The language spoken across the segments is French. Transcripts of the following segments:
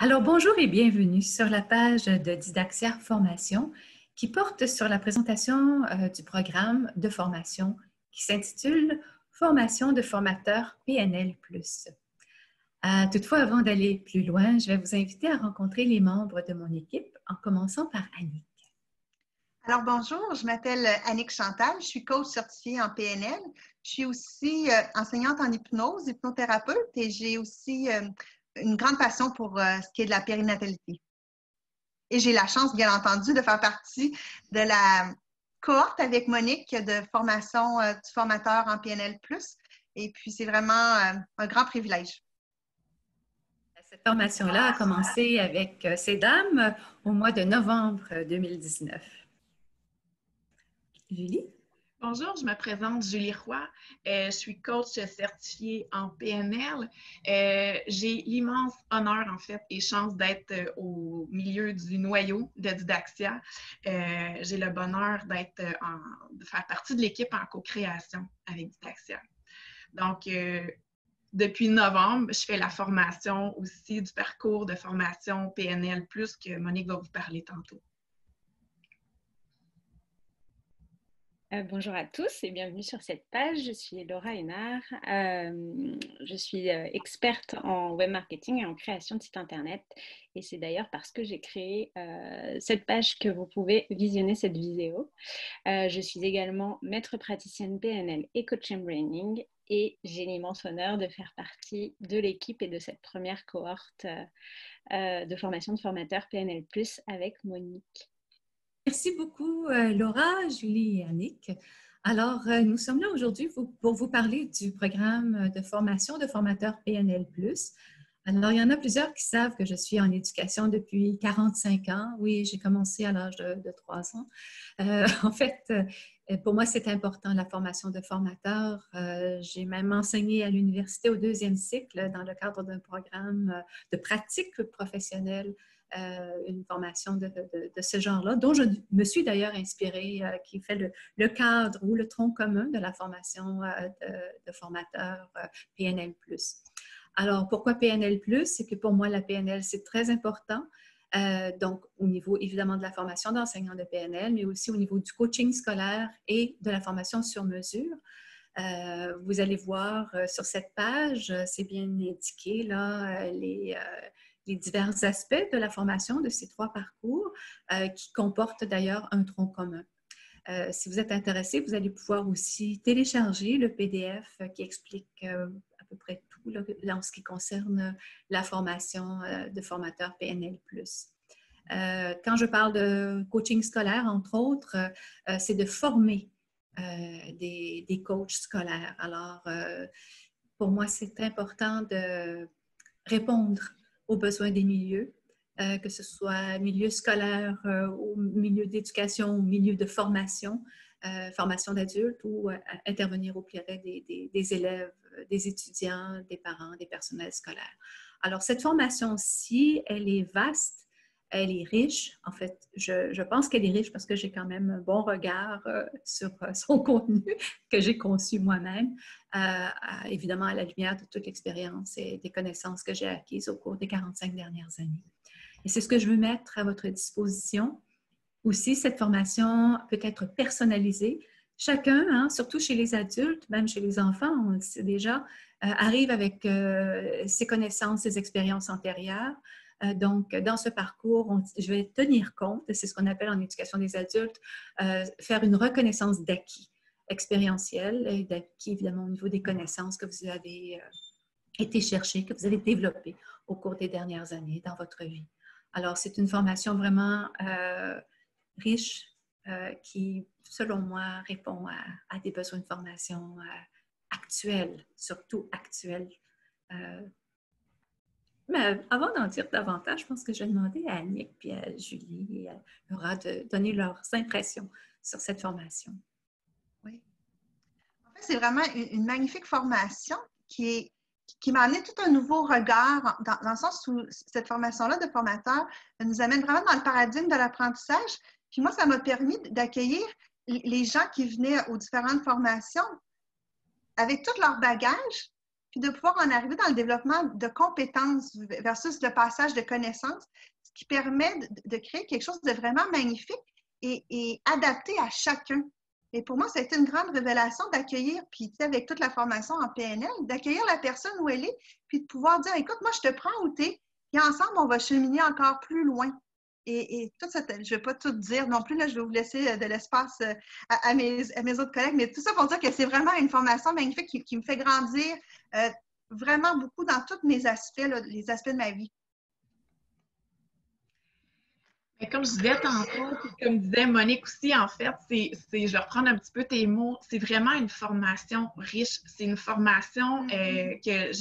Alors, bonjour et bienvenue sur la page de Didaxia Formation qui porte sur la présentation du programme de formation qui s'intitule Formation de formateurs PNL+. Toutefois, avant d'aller plus loin, je vais vous inviter à rencontrer les membres de mon équipe en commençant par Annick. Alors bonjour, je m'appelle Annick Chantal, je suis coach certifiée en PNL. Je suis aussi enseignante en hypnose, hypnothérapeute et j'ai aussi une grande passion pour ce qui est de la périnatalité. Et j'ai la chance, bien entendu, de faire partie de la cohorte avec Monique de formation du formateur en PNL+. Et puis, c'est vraiment un grand privilège. Cette formation-là a commencé avec ces dames au mois de novembre 2019. Julie? Bonjour, je me présente Julie Roy. Je suis coach certifiée en PNL. J'ai l'immense honneur, en fait, et chance d'être au milieu du noyau de Didaxia. J'ai le bonheur de faire partie de l'équipe en co-création avec Didaxia. Donc, depuis novembre, je fais la formation aussi du parcours de formation PNL+, que Monique va vous parler tantôt. Bonjour à tous et bienvenue sur cette page. Je suis Laura Hénard. Je suis experte en web marketing et en création de sites internet. Et c'est d'ailleurs parce que j'ai créé cette page que vous pouvez visionner cette vidéo. Je suis également maître praticienne PNL et coach and branding. Et j'ai l'immense honneur de faire partie de l'équipe et de cette première cohorte de formation de formateurs PNL+, avec Monique. Merci beaucoup, Laura, Julie et Annick. Alors, nous sommes là aujourd'hui pour vous parler du programme de formation de formateurs PNL+. Alors, il y en a plusieurs qui savent que je suis en éducation depuis 45 ans. Oui, j'ai commencé à l'âge de 3 ans. En fait, pour moi, c'est important, la formation de formateurs. J'ai même enseigné à l'université au 2e cycle dans le cadre d'un programme de pratique professionnelle. Une formation de ce genre-là, dont je me suis d'ailleurs inspirée, qui fait le cadre ou le tronc commun de la formation de formateurs PNL+. Alors, pourquoi PNL+? C'est que pour moi, la PNL, c'est très important. Donc, au niveau évidemment de la formation d'enseignants de PNL, mais aussi au niveau du coaching scolaire et de la formation sur mesure. Vous allez voir sur cette page, c'est bien indiqué, là, les divers aspects de la formation de ces 3 parcours qui comportent d'ailleurs un tronc commun. Si vous êtes intéressé, vous allez pouvoir aussi télécharger le PDF qui explique à peu près tout là, en ce qui concerne la formation de formateurs PNL+. Quand je parle de coaching scolaire, entre autres, c'est de former des coachs scolaires. Alors, pour moi, c'est important de répondre aux besoins des milieux, que ce soit milieu scolaire, ou milieu d'éducation, ou milieu de formation, formation d'adultes ou intervenir auprès des élèves, des étudiants, des parents, des personnels scolaires. Alors, cette formation-ci, elle est vaste, elle est riche. En fait, je pense qu'elle est riche parce que j'ai quand même un bon regard sur son contenu que j'ai conçu moi-même, évidemment à la lumière de toute l'expérience et des connaissances que j'ai acquises au cours des 45 dernières années. Et c'est ce que je veux mettre à votre disposition. Aussi, cette formation peut être personnalisée. Chacun, hein, surtout chez les adultes, même chez les enfants, on le sait déjà, arrive avec ses connaissances, ses expériences antérieures. Donc, dans ce parcours, je vais tenir compte, c'est ce qu'on appelle en éducation des adultes, faire une reconnaissance d'acquis expérientiel et d'acquis, évidemment, au niveau des connaissances que vous avez été chercher, que vous avez développées au cours des dernières années dans votre vie. Alors, c'est une formation vraiment riche qui, selon moi, répond à des besoins de formation actuels, surtout actuels. Mais avant d'en dire davantage, je pense que je vais demander à Annick, puis à Julie et à Laura de donner leurs impressions sur cette formation. Oui. En fait, c'est vraiment une magnifique formation qui m'a amené tout un nouveau regard dans le sens où cette formation-là de formateur nous amène vraiment dans le paradigme de l'apprentissage. Puis moi, ça m'a permis d'accueillir les gens qui venaient aux différentes formations avec tout leur bagage, puis de pouvoir en arriver dans le développement de compétences versus le passage de connaissances, ce qui permet de créer quelque chose de vraiment magnifique et adapté à chacun. Et pour moi, ça a été une grande révélation d'accueillir, puis tu sais, avec toute la formation en PNL, d'accueillir la personne où elle est, puis de pouvoir dire, écoute, moi, je te prends où tu es, puis ensemble, on va cheminer encore plus loin. Et tout ça, je ne vais pas tout dire non plus, là, je vais vous laisser de l'espace à mes autres collègues, mais tout ça pour dire que c'est vraiment une formation magnifique qui me fait grandir vraiment beaucoup dans tous mes aspects, là, les aspects de ma vie. Mais comme je disais tantôt, puis comme disait Monique aussi, en fait, je vais reprendre un petit peu tes mots, c'est vraiment une formation riche. C'est une formation que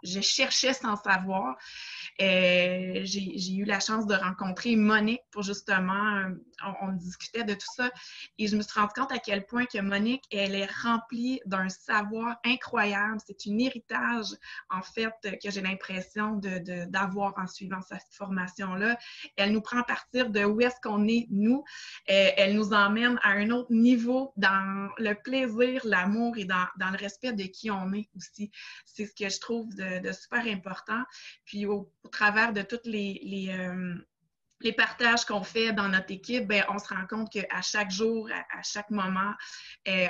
je cherchais sans savoir. J'ai eu la chance de rencontrer Monique pour justement, on discutait de tout ça et je me suis rendu compte à quel point que Monique, elle est remplie d'un savoir incroyable. C'est un héritage, en fait, que j'ai l'impression d'avoir en suivant cette formation-là. Elle nous prend à partir de où est-ce qu'on est, nous. Elle nous emmène à un autre niveau dans le plaisir, l'amour et dans le respect de qui on est aussi. C'est ce que je trouve de super important. Puis au travers de tous les partages qu'on fait dans notre équipe, bien, on se rend compte qu'à chaque jour, à chaque moment,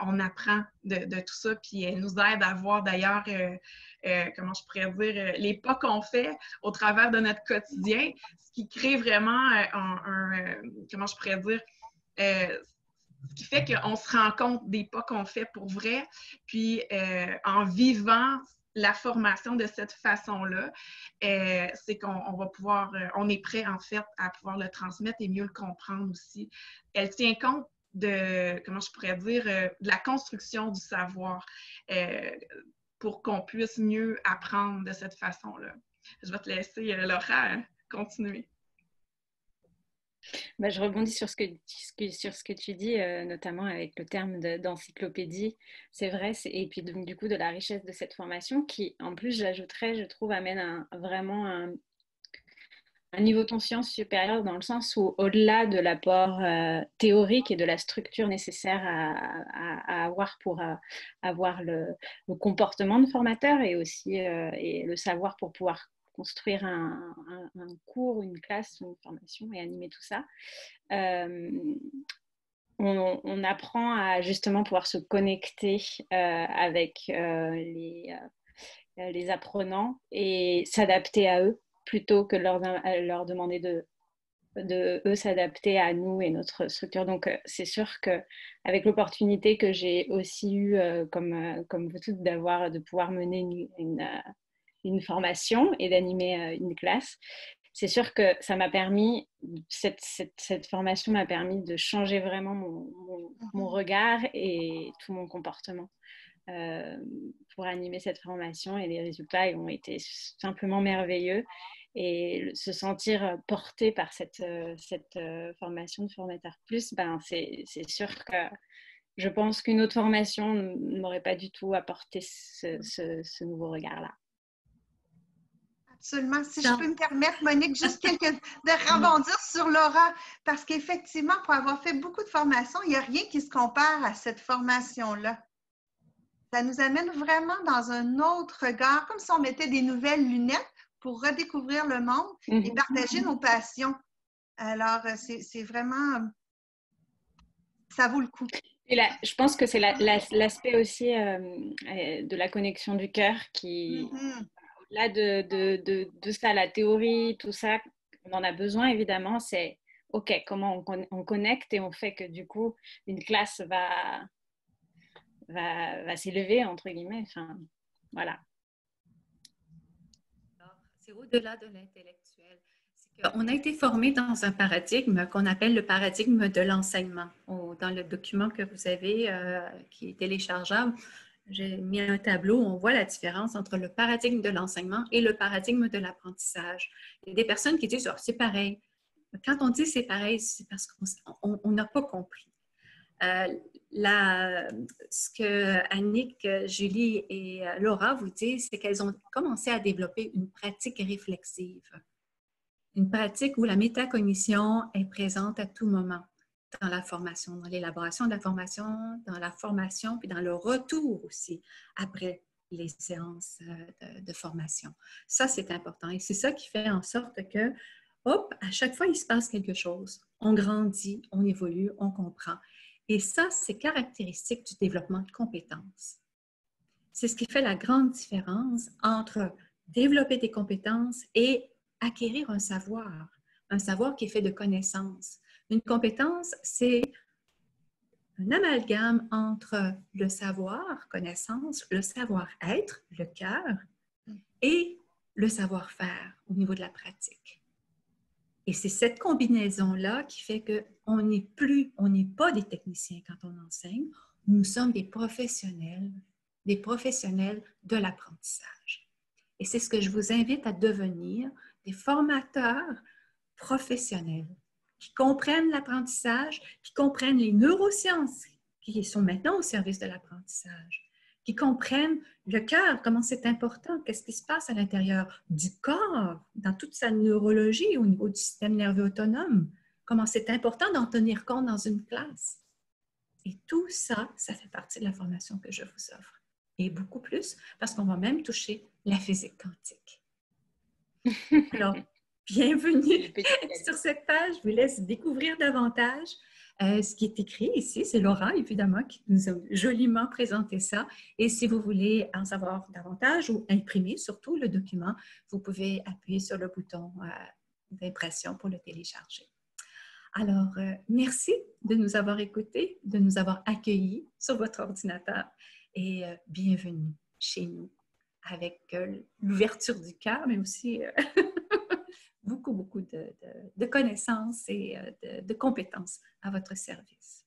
on apprend de tout ça. Puis elle nous aide à voir d'ailleurs, comment je pourrais dire, les pas qu'on fait au travers de notre quotidien, ce qui crée vraiment comment je pourrais dire, ce qui fait qu'on se rend compte des pas qu'on fait pour vrai. Puis en vivant la formation de cette façon-là, c'est qu'on va pouvoir, on est prêt en fait à pouvoir le transmettre et mieux le comprendre aussi. Elle tient compte de, comment je pourrais dire, de la construction du savoir pour qu'on puisse mieux apprendre de cette façon-là. Je vais te laisser, Laura, continuer. Ben, je rebondis sur ce que tu dis, notamment avec le terme d'encyclopédie. C'est vrai, et puis donc, du coup de la richesse de cette formation qui, en plus, j'ajouterais, je trouve, amène vraiment un niveau de conscience supérieur dans le sens où, au-delà de l'apport théorique et de la structure nécessaire à avoir pour avoir le comportement de formateur et aussi et le savoir pour pouvoir construire un cours, une classe, une formation et animer tout ça. On apprend à justement pouvoir se connecter avec les apprenants et s'adapter à eux plutôt que leur demander de eux s'adapter à nous et notre structure. Donc, c'est sûr qu'avec l'opportunité que j'ai aussi eue, comme vous toutes, de pouvoir mener une formation et d'animer une classe, c'est sûr que ça m'a permis, cette formation m'a permis de changer vraiment mon regard et tout mon comportement pour animer cette formation, et les résultats ont été simplement merveilleux. Et se sentir porté par cette formation de Formateur Plus, ben c'est sûr que je pense qu'une autre formation n'aurait pas du tout apporté ce nouveau regard-là. Absolument. Si je peux me permettre, Monique, juste de rebondir sur Laura, parce qu'effectivement, pour avoir fait beaucoup de formations, il n'y a rien qui se compare à cette formation-là. Ça nous amène vraiment dans un autre regard, comme si on mettait des nouvelles lunettes pour redécouvrir le monde et partager nos passions. Alors, c'est vraiment... ça vaut le coup. Et là, je pense que c'est l'aspect aussi de la connexion du cœur qui... Là, de ça, la théorie, tout ça, on en a besoin évidemment. C'est OK, comment on connecte et on fait que du coup, une classe va s'élever, entre guillemets. Enfin, voilà. C'est au-delà de l'intellectuel. On a été formé dans un paradigme qu'on appelle le paradigme de l'enseignement. Dans le document que vous avez, qui est téléchargeable, j'ai mis un tableau où on voit la différence entre le paradigme de l'enseignement et le paradigme de l'apprentissage. Il y a des personnes qui disent « oh, c'est pareil ». Quand on dit « c'est pareil », c'est parce qu'on n'a pas compris. Ce que Annick, Julie et Laura vous disent, c'est qu'elles ont commencé à développer une pratique réflexive. Une pratique où la métacognition est présente à tout moment dans la formation, dans l'élaboration de la formation, dans la formation, puis dans le retour aussi après les séances de formation. Ça, c'est important. Et c'est ça qui fait en sorte que, hop, à chaque fois, il se passe quelque chose. On grandit, on évolue, on comprend. Et ça, c'est caractéristique du développement de compétences. C'est ce qui fait la grande différence entre développer des compétences et acquérir un savoir qui est fait de connaissances. Une compétence, c'est un amalgame entre le savoir, connaissance, le savoir-être, le cœur, et le savoir-faire au niveau de la pratique. Et c'est cette combinaison-là qui fait qu'on n'est pas des techniciens quand on enseigne, nous sommes des professionnels de l'apprentissage. Et c'est ce que je vous invite à devenir, des formateurs professionnels qui comprennent l'apprentissage, qui comprennent les neurosciences qui sont maintenant au service de l'apprentissage, qui comprennent le cœur, comment c'est important, qu'est-ce qui se passe à l'intérieur du corps, dans toute sa neurologie au niveau du système nerveux autonome, comment c'est important d'en tenir compte dans une classe. Et tout ça, ça fait partie de la formation que je vous offre. Et beaucoup plus, parce qu'on va même toucher la physique quantique. Alors, bienvenue sur cette page. Je vous laisse découvrir davantage ce qui est écrit ici. C'est Laura, évidemment, qui nous a joliment présenté ça. Et si vous voulez en savoir davantage ou imprimer surtout le document, vous pouvez appuyer sur le bouton d'impression pour le télécharger. Alors, merci de nous avoir écoutés, de nous avoir accueillis sur votre ordinateur et bienvenue chez nous avec l'ouverture du cœur, mais aussi beaucoup de connaissances et de compétences à votre service.